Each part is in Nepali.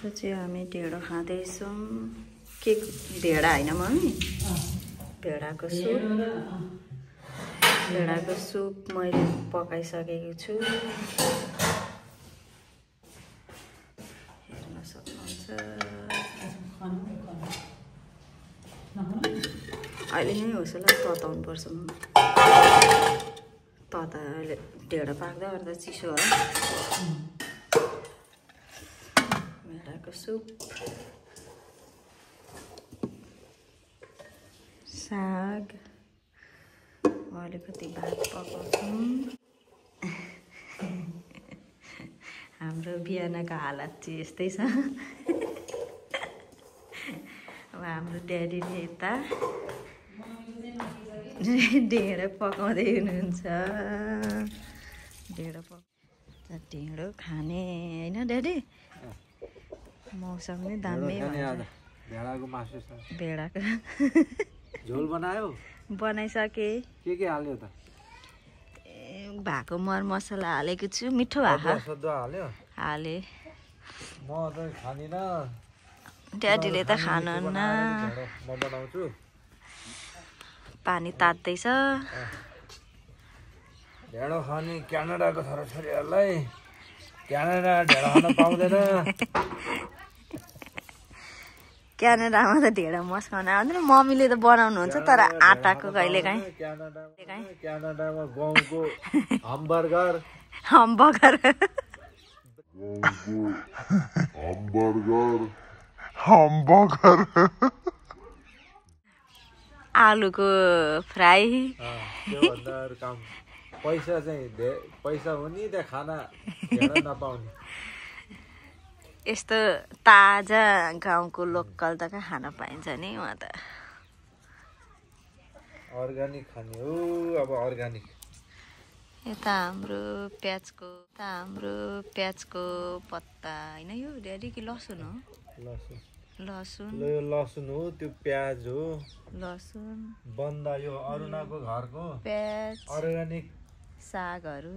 चाहिँ हामी ढेँडो खाँदैछौँ। के भेडा होइन मम्मी? भेडाको सुप। भेडाको सुप मैले पकाइसकेको छु। हेर्न सक्नुहुन्छ। अहिले नै होस् होला तताउनु पर्छ म। तता अहिले ढेँडो पाक्दा ओर्दा चिसो हो। भेडाको सुप, साग, अलिकति भात पकाउँछौँ। हाम्रो बिहानको हालत चाहिँ यस्तै छ। अब हाम्रो ड्याडीले यता ढेँडो पकाउँदै हुनुहुन्छ। ढेँडो खाने होइन ड्याडी? मौसम नै दामी भेडाको मासु छ। भेडाको झोल बनायो? बनाइसके। के हाल्यो त? भएको मरमसला हालेको छु। मिठो भएको हाल्यो? हाले। म त खानिन। ड्याडीले त खानुहुन्न। म बनाउँछु। पानी तात्दैछ। ढेँडो खाने क्यानाडाको छोराछोरीहरूलाई क्यानाडा ढेँडो खान पाउँदैन। क्यानाडामा त ढेँडो मस्काउन आउँदैन। मम्मीले त बनाउनुहुन्छ तर आटाको कहिलेकाहीँ। क्यानाडामा गाउँको हमबर्गर आलुको फ्राई। त्योभन्दा अरू काम। पैसा चाहिँ पैसा हुने त्यहाँ खाना ढेँडो नपाउने। यस्तो ताजा गाउँको लोकल त कहाँ खान पाइन्छ नि उहाँ त। अर्ग्यानिक खाने हो। अब अर्ग्यानिक यता हाम्रो प्याजको पत्ता होइन यो ड्याडी कि लसुन हो? लसुन हो। त्यो प्याज हो। लसुन बन्दा यो अरुणाको घरको प्याज, अर्ग्यानिक सागहरू,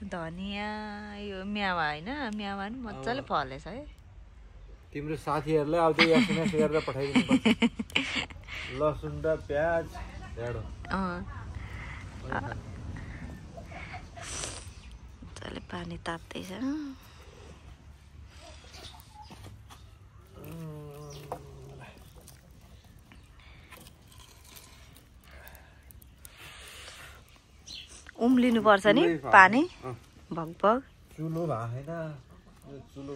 धनिया, यो म्यावा होइन? म्यावा नि मजाले फलेछ है। तिम्रो साथीहरूलाई अब त्यो एसएमएस गरेर पठाइदिनु पर्छ। लसुन र प्याज ढेँडो। मजाले पानी तात्दैछ। उम्लिनु पर्छ नि पानी भगभग। चुलो भएको छैन। यो चुलो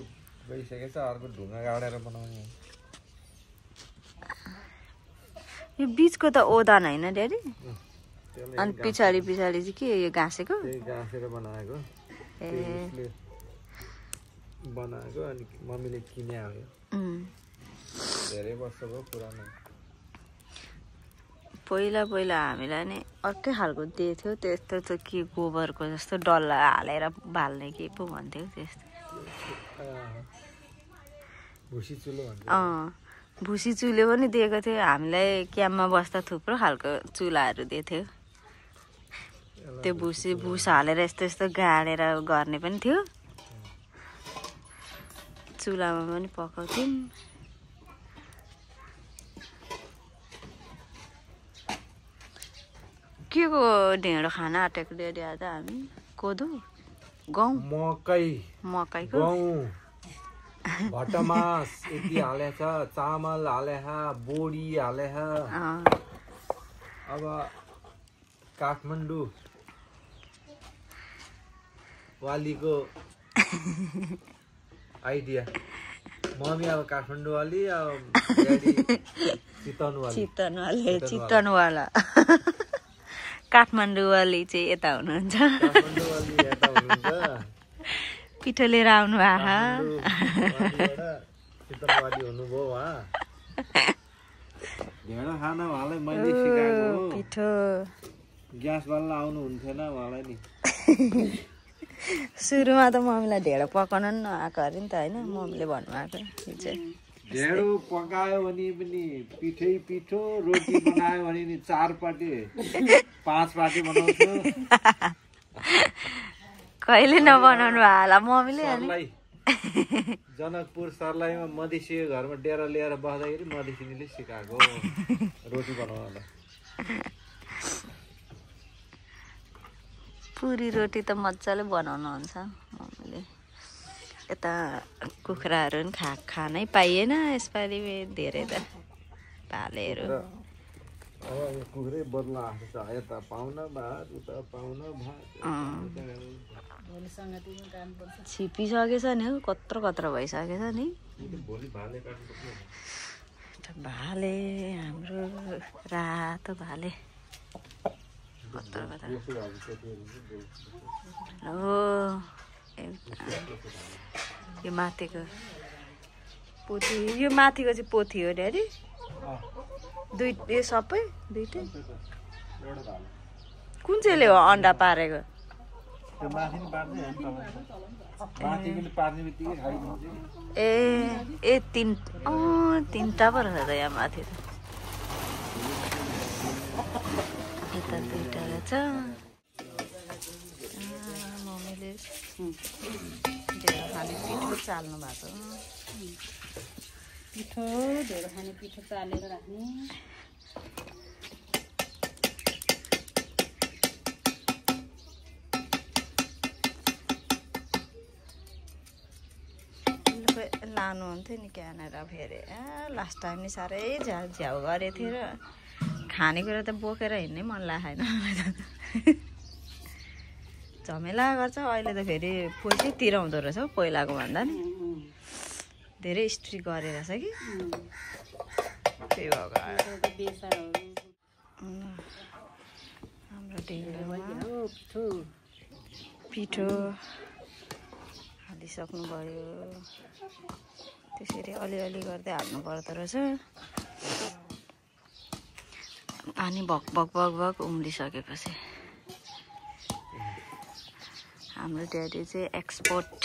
गइसकेछ। अर्को ढुङ्गा गाडेर बनाउने। यो बिचको त ओदान होइन ड्याडी? अनि पछाडि चाहिँ के यो घाँसेको? घाँसेर बनाएको। बनाएको अनि मम्मीले किने आयो। धेरै वर्ष भयो पुरानो। पहिला हामीलाई नि अर्कै खालको दिएको थियो। त्यस्तो त के गोबरको जस्तो डल्ला हालेर बाल्ने के पो भन्थ्यो त्यस्तो। भुसी चुलो भन्छ। भुसी चुलो पनि दिएको थियो हामीलाई। क्याम्पमा बस्दा थुप्रो खालको चुलाहरू दिएको थियो। त्यो भुस हालेर यस्तो गाडेर गर्ने पनि थियो। चुलामा पनि पकाउँथ्यौँ। के को ढेँडो खाना आँटेको ड्याडी आज हामी? कोदो, गहुँ, मकैको, भटमास यति हालेछ, चामल हालेछ, बोडी हालेछ। अब काठमाडौँ वालीको आइडिया। मम्मी अब काठमाडौँ वाली, अब चितवनवाला। काठमाडौँ वाली चाहिँ यता हुनुहुन्छ। पिठो लिएर आउनु भएको। ढेँडो खान उहाँलाई मैले सिकाएको हो। पिठो ग्यास बाल्न आउनु हुन्थेन उहाँलाई नि। सुरुमा त मम्मीलाई ढेँडो पकाउन नि नआएको अरे नि त होइन? मम्मीले भन्नुभएको ढेँडो पकायो भने पनि पिठो, रोटी बनायो भने नि 4 पाटी 5 पाटी बनाउँछु। कहिले नबनाउनु होला मम्मीले? जनकपुर सर्लाहीमा मधेसी घरमा डेरा लिएर बस्दाखेरि मधेसीले सिकाएको रोटी बनाउनलाई। पुरी रोटी त मजाले बनाउनुहुन्छ मम्मीले। यता कुखुराहरू पनि खानै पाइएन यसपालि धेरै त भालेहरू। अब यो कुखुरै बदला आएको छ, यता पाउन भात उता पाउन भात। छिपिसकेछ नि हौ, कत्रो कत्रो भइसकेछ नि। भोलि भाले काट्नु। भाले हाम्रो रातो भाले कत्रो कत्रो हो। यो माथिको पोथी, यो माथिको चाहिँ पोथी हो ड्याडी। यो सबै दुइटै कुन चाहिँले हो अन्डा पारेको? ए तिनवटा पो रहेछ त यहाँ माथि त। यता दुइटा रहेछ। मम्मीले ढेँडो खाने पिठो चाल्नु भएको। पिठो ढेँडो खाने पिठो चालेर राख्ने। लानुहुन्थ्यो नि क्यानेर फेरि। लास्ट टाइम नि साह्रै झ्याउ गरेको थियो र खानेकुरा त बोकेर हिँड्नै मन लागेन मलाई त। झमेला गर्छ अहिले त फेरि पैसै तिराउँदो रहेछ हौ पहिलाको भन्दा नि। धेरै स्ट्रिक गरेर छ कि त्यही भएको। हाम्रो ढेँडो पिठो हालिसक्नुभयो। त्यसरी अलिअलि गर्दै हाल्नु पर्दो रहेछ। पानी भक भक भक भक उम्लिसकेपछि हाम्रो ड्याडी चाहिँ एक्सपर्ट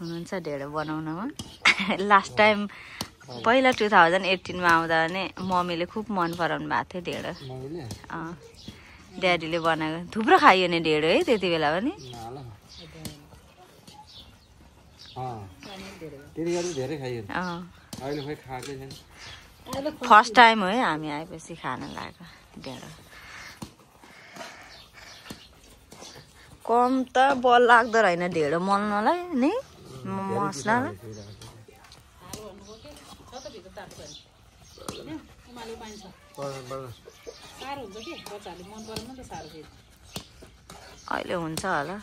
हुनुहुन्छ ढेँडो बनाउनमा। लास्ट टाइम पहिला 2018 मा आउँदा भने मम्मीले खुब मन पराउनु भएको थियो ढेँडो। ड्याडीले बनाएको थुप्रो खाइयो नि ढेँडो है त्यति बेला पनि। फर्स्ट टाइम हो है हामी आएपछि खान लागेको ढेँडो। कम त बल लाग्दो रहेन ढेँडो मोल्नलाई नि मसला। अहिले हुन्छ होला।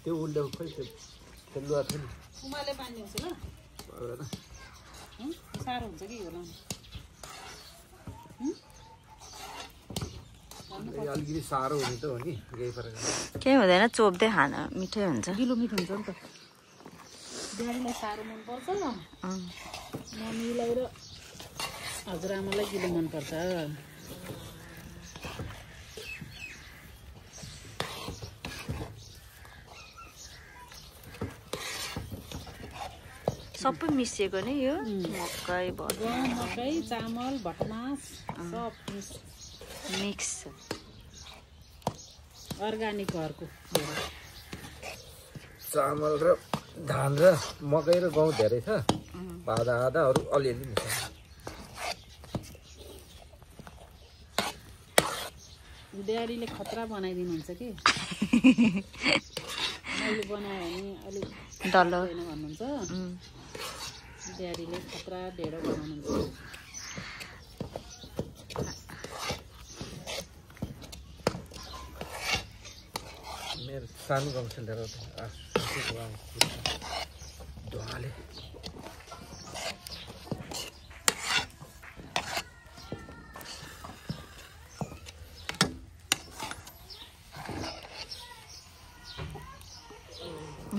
त्यो उल्ले खै त्यो लुवा थियो नि उमाले पानी हुन्छ ल। साह्रो हुन्छ कि होला। अलिकति साह्रो हुने त हो नि, केही फरक केही हुँदैन, चोप्दै खान मिठै हुन्छ। गिलो मिठो हुन्छ नि त। ड्याडीलाई साह्रो मनपर्छ, मम्मीलाई र हजुरआमालाई गिलो मनपर्छ। सबै मिसिएको नि यो मकै मकै चामल भटमास सब मिक्स अर्ग्यानिक घरको। चामल र धान र मकै र गहुँ धेरै छ, आधा आधा अरू अलिअलि मिल्छ। ड्याडीले खतरा बनाइदिनुहुन्छ कि मैले बनाएँ भने अलिक डल्लो भन्नुहुन्छ। ड्याडीले खतरा ढेँडो बनाउनुहुन्छ। मेरो सानो गाउँ छ ढुवाले।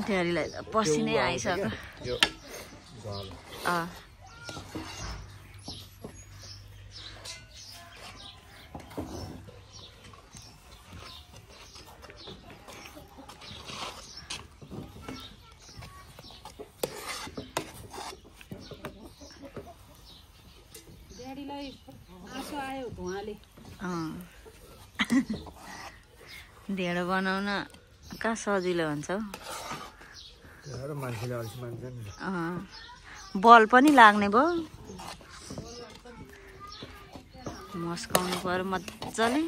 ड्याडीलाई पसिनै आइसक्यो। ड्याडीलाई आँसु आयो धुवाले। ढेँडो बनाउन कहाँ सजिलो हुन्छ हौ मान्छेले अल्छी मान्छ नि बल पनि लाग्ने भयो मस्काउनु पर्यो मजाले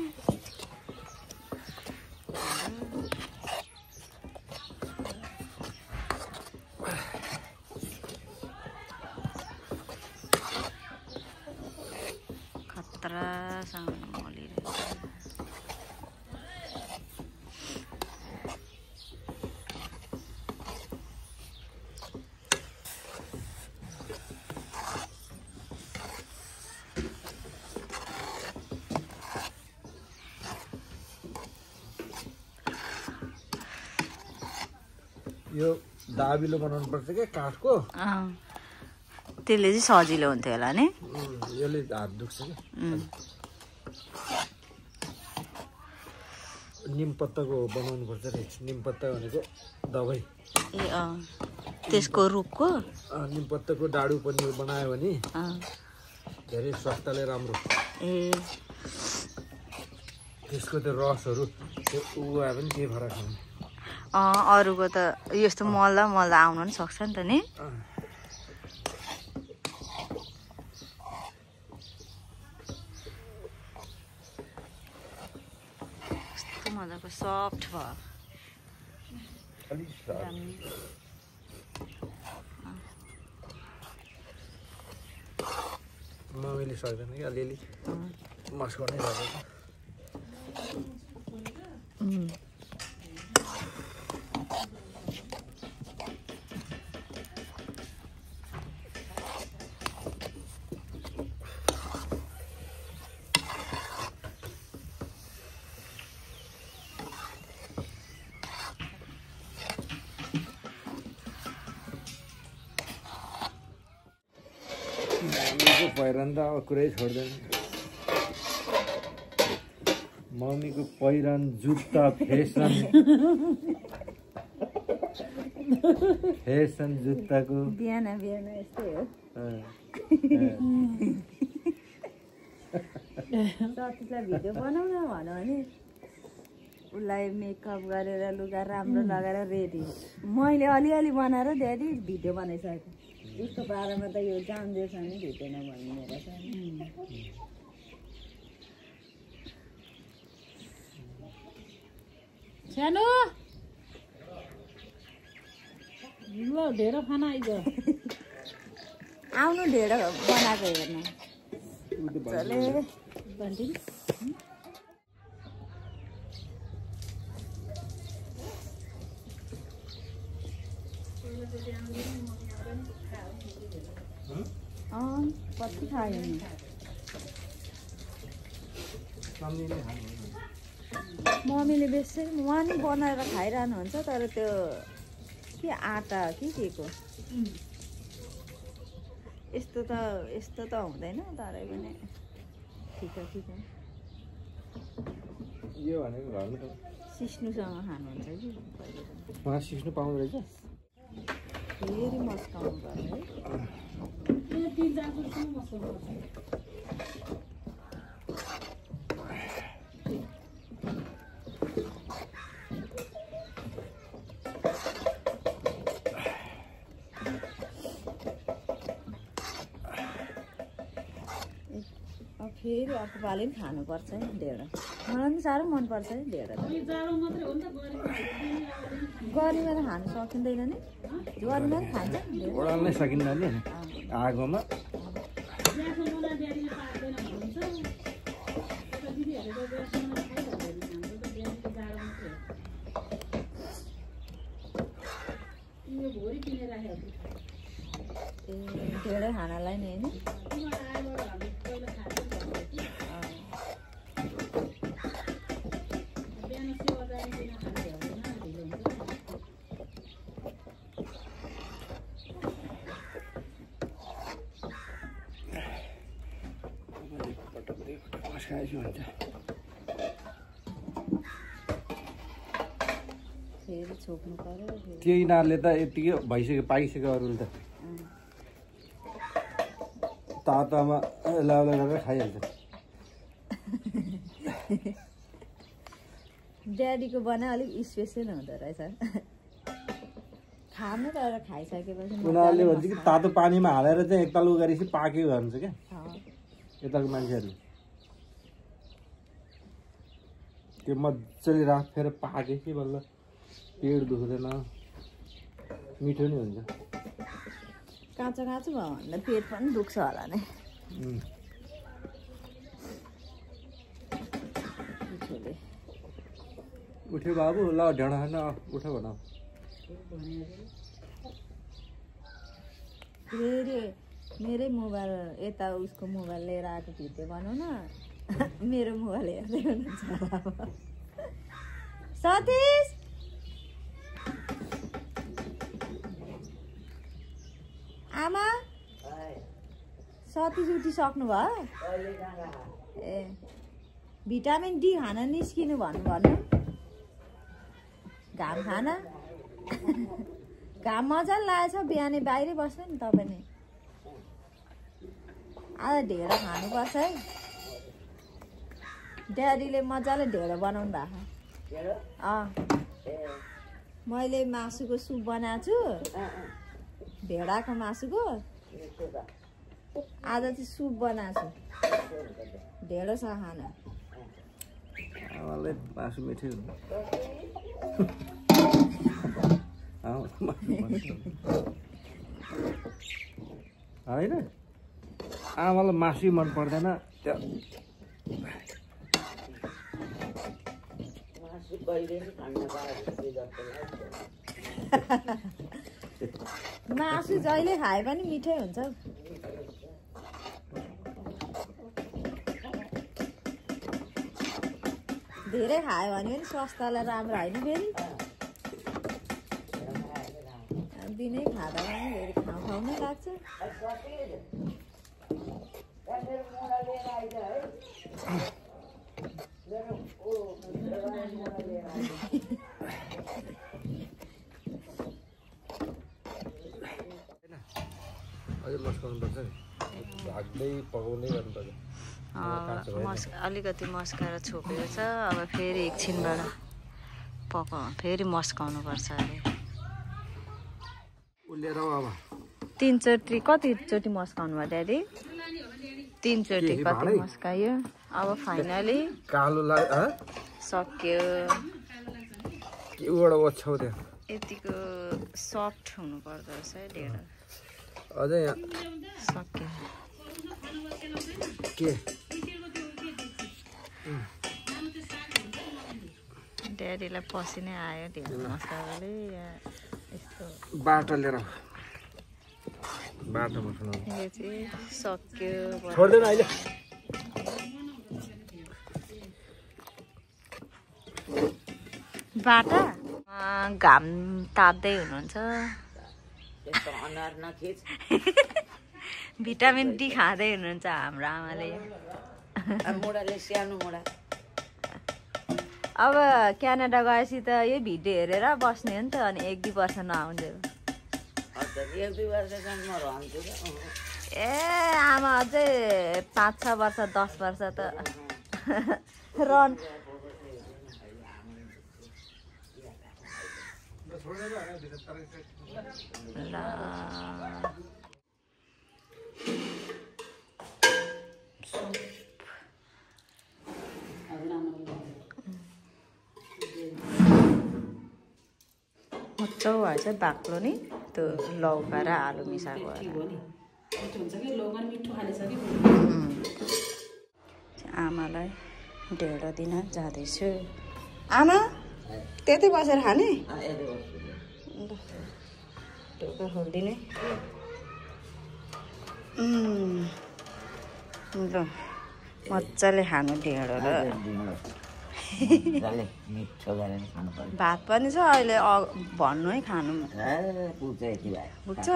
खतरासँग मोलिरहेको यो दाबिलो बनाउनु पर्छ क्या काठको त्यसले चाहिँ सजिलो हुन्थ्यो होला नि यसले हात दुख्छ कि निम पत्ताको बनाउनु पर्छ रे निम पत्ता भनेको दबाई ए त्यसको रुखको निम पत्ताको डाडु पनि बनायो भने धेरै स्वास्थ्यलाई राम्रो ए त्यसको त्यो रसहरू त्यो उयो पनि केही फरक छैन अरूको त यस्तो मल्दा मल्दा आउनु पनि सक्छ नि त नि कस्तो मजाको सफ्ट भयो मम्मीले सक्दैन कि अलिअलि मस्काउनै सक्दैन पहिरन त अब कुरै छोड्दैन मम्मीको पहिरन जुत्ता फेसन जुत्ताको बिहान बिहान यस्तै हो सतीलाई भिडियो बनाउन भन्यो भने उसलाई मेकअप गरेर लुगा राम्रो लगाएर रेडी मैले अलिअलि बनाएर धेरै भिडियो बनाइसकेको उसको बारेमा त यो जान्दैछ नि भिडियोमा भन्ने रहेछ सानो ल ढेँडो खाना आइज आउनु ढेँडो बनाएको हेर्नु मजाले कति खायो नि मम्मीले बेसी उहाँ नि बनाएर खाइरहनुहुन्छ तर त्यो के आटा के को यस्तो त हुँदैन तरै पनि ठिक ठिक यो भनेको घरमा त सिस्नुसँग खानुहुन्छ कि उहाँ सिस्नु पाउँदो रहेछ फेरि मस्काउनु पर्यो है फेरि अर्को पालि पनि खानुपर्छ है ढेँडो मलाई पनि साह्रो मनपर्छ है ढेँडो गर्मीमा त खानु सकिँदैन नि गर्मीमा पनि खान्छ ओडाल्नै सकिँदैन नि आगोमा ढेँडो खानालाई नि होइन फेरि छोप्नु पर्यो त्यो यिनीहरूले त यतिकै भइसक्यो पाइसक्यो अरूले त तातामा लाउला गरेर खाइहाल्छ ड्याडीको बनाए अलिक स्पेसल हुँदो रहेछ खानु तर खाइसकेपछि उनीहरूले भन्छ कि तातो पानीमा हालेर चाहिँ एकताल उ गरेपछि पाक्यो भन्छ क्या यताको मान्छेहरू त्यो मजाले राखेर पाकेपछि बल्ल पेट दुख्दैन मिठो नि हुन्छ काँचो काँचो भयो भन्दा पेट पनि दुख्छ होला नै उठ्यो बाबु ल ढेँडा खान उठ भन मेरै मोबाइल यता उसको मोबाइल लिएर आएको भिडियो बनाउन मेरो मोबाइल हेर्दै हुनुहुन्छ सतीश आमा सतीश उठिसक्नु भयो ए भिटामिन डी खान निस्किनु भन्नु घाम खान घाम मजाले लागेछ बिहानै बाहिरै बस्नु नि तपाईँले आज ढेँडो खानुपर्छ है ड्याडीले मजाले ढेँडो बनाउनु भएको मैले मासुको सुप बनाएको छु भेडाको मासुको आज चाहिँ सुप बनाएको छु ढेँडोसँग खान मासु मिठो होइन आमालाई मासु मन पर्दैन मासु जहिले खाए पनि मिठै हुन्छ धेरै खायो भने पनि स्वास्थ्यलाई राम्रो होइन फेरि दिनै खाँदा पनि धेरै खाउ नै लाग्छ अझै मस्काउनुपर्छ भाग्दै पकाउँदै गर्नुपर्छ अलिकति मस्काएर छोपेको छ अब फेरि एकछिनबाट फेरि मस्काउनुपर्छ अरे तीनचोटि कतिचोटि मस्काउनु भयो ड्याडी 3 चोटि कति मस्कायो अब फाइनली कालो सक्यो केबाट ओछ्याउ त्यहाँ यतिको सफ्ट हुनु पर्दो रहेछ है ढेँडो अझै यहाँ सक्यो के ड्याडीलाई पसिनै आयो ढेँडो मसालाले यस्तो बाटो लिएर बाटोमा सुनाउनु यो चाहिँ सक्यो छोड्दैन अहिले बाटा घाम ताप्दै हुनुहुन्छ भिटामिन डी खाँदै हुनुहुन्छ हाम्रो आमाले अब क्यानाडा गएपछि त यो भिडियो हेरेर बस्ने हो नि त अनि 1-2 वर्ष नआउँदै ए आमा अझै 5-6 वर्ष 10 वर्ष त रन ल मजा भएछ बाक्लो नि त्यो लौका र आलु मिसाएको आमालाई ढेँडो दिन जाँदैछु आमा त्यतै बसेर खाने ढोका खोलिदिने ल मजाले खानु ढेँडो र भात पनि छ अहिले भन्नु है खानु पुग्छ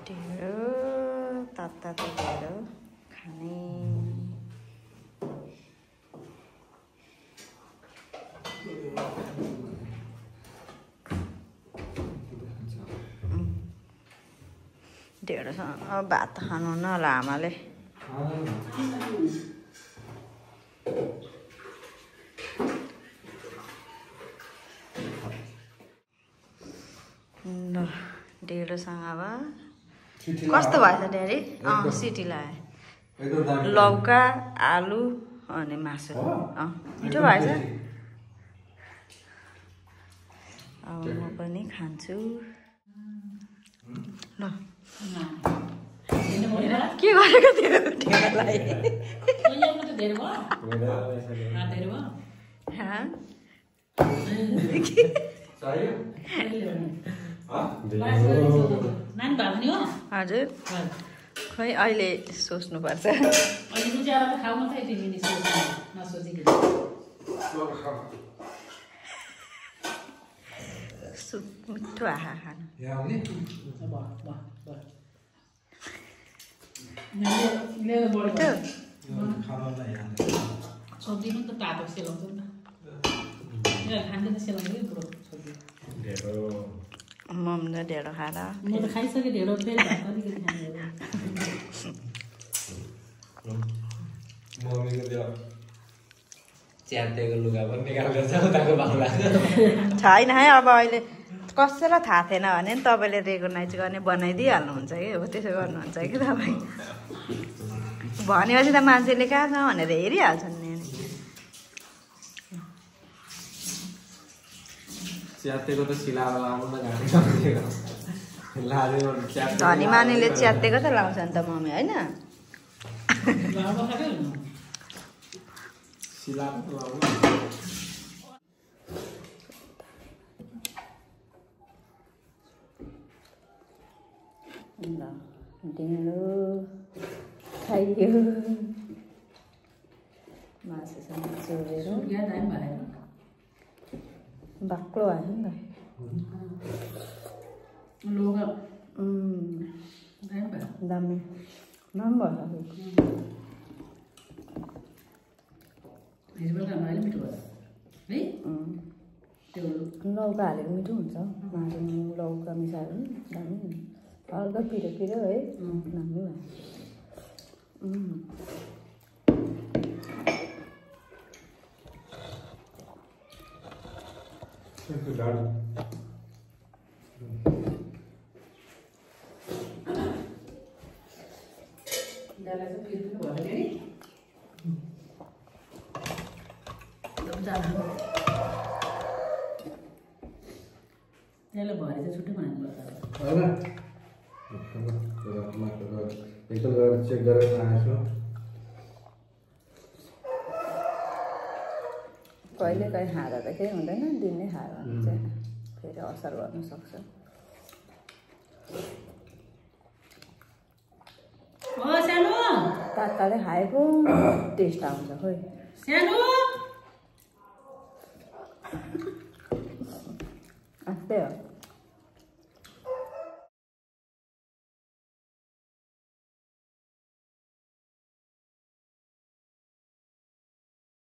ढेँडो तातो ढेँडो खाने ढेँडोसँग अब भात त खानुहुन्न होला आमाले। ल ढेँडोसँग अब कस्तो भएछ ड्याडी? सिटी लगायो। लौका आलु अनि मासु मिठो भएछ। अब म पनि खान्छु। ल के गरेको थियो ढेँडोलाई? हजुर खै अहिले सोच्नुपर्छ। मिठो आहा खानु। सब्जी पनि त तातो सेलाउँछ नि त खाँदैन सेलाउँदै पुरो सब्जी मम्मी ढेँडो खाएर म त खाइसकेँ ढेँडो फेरि भात अलिकति खाने मम्मीको त्यो च्यातेको लुगा पनि निकालेर उताको भाउ लाग्छ छैन है। अब अहिले कसैलाई थाहा थिएन भने नि तपाईँले रेकगनाइज गर्ने बनाइदिइहाल्नुहुन्छ कि हो त्यसो गर्नुहुन्छ कि तपाईँ भनेपछि त मान्छेले कहाँ छ भनेर हेरिहाल्छन् नि। च्यातेको त सिलाएर लाउनु न धनी मानेले च्यातेको त लाउँछ नि त मम्मी होइन? सिलाएर लाउनु ढेँडो खाइयो मासुसँग चोरेर बाक्लो आयो नि त। दामी राम्रो लौका हालेको मिठो हुन्छ। मासु लौका मिसाएर पनि दामी हल्का पिरो पिरो है दामी भयो। त्यसलाई भरे चाहिँ छुट्टै बनाउनु पर्छ। चेक गरेर आएछु। कहिले कहीँ खाँदा त केही हुँदैन, दिनै खायो भने चाहिँ फेरि असर गर्नु सक्छ। तात्कालै खाएको टेस्ट आउँछ खोइ आस्तै हो।